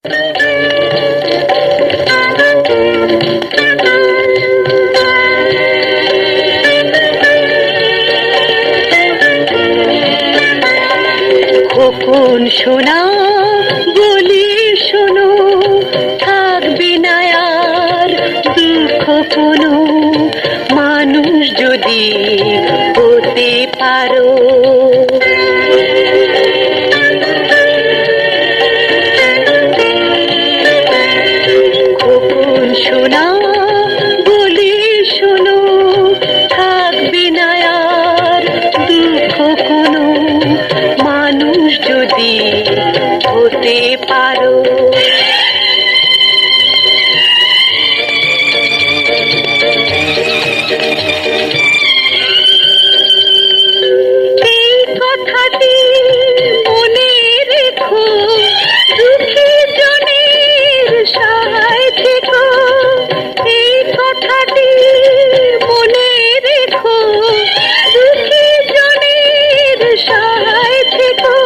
খোকন সোনা বলি শোনো, থাকবে না আর দুঃখ কোনো, মানুষ যদি হতে পারো। খোকন সোনা বলি শোনো, থাকবে না আর দুঃখ কোনো, মানুষ যদি হতে পারো। এই কথাটি মনে রেখো, দুঃখী জনের সহায় থেকো। এই কথাটি মনে রেখো, দুঃখী জনের সহায় থেকো।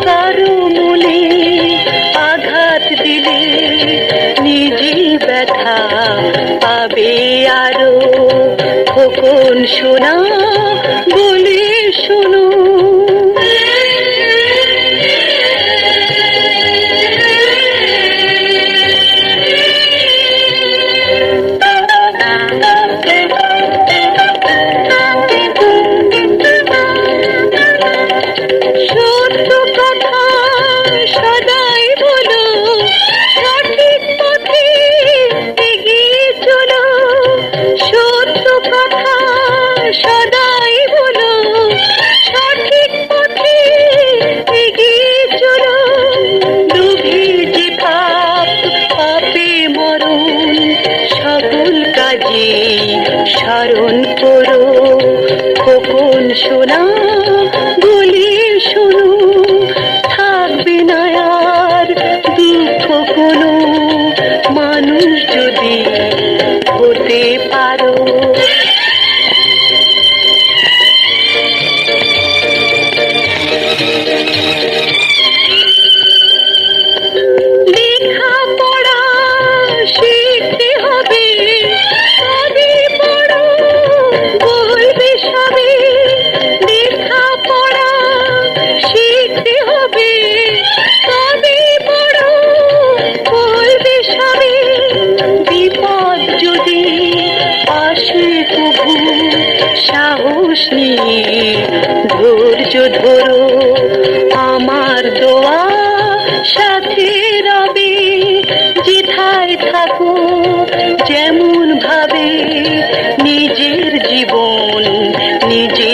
কারো মনে আঘাত দিলে নিজে ব্যথা পাবে আরো। খোকন সোনা বলে শোনো। সত্য কথা সদাই বলো, সঠিক পথে এগিয়ে চলো। সত্য কথা সদাই বলো, সঠিক পথে এগিয়ে চলো। লোভে যে পাপ, পাপে মরণ, সকল কাজে স্মরণ করো। খোকন সোনা বলি শোনো, থাকবে না আর দুঃখ কোনো, মানুষ যদি হতে পারো। লেখাপড়া শিখতে হবে, তবে বড় বলবে সবে। লেখাপড়া শিখতে হবে, তবে বড় বলবে সবে। বিপদ যদি আসে তবু সাহস নিয়ে ধৈর্য ধরো। আমার দোয়া সাথে রবে, যেথায় থাকো যেমন ভাবে, নিজের জীবন নিজে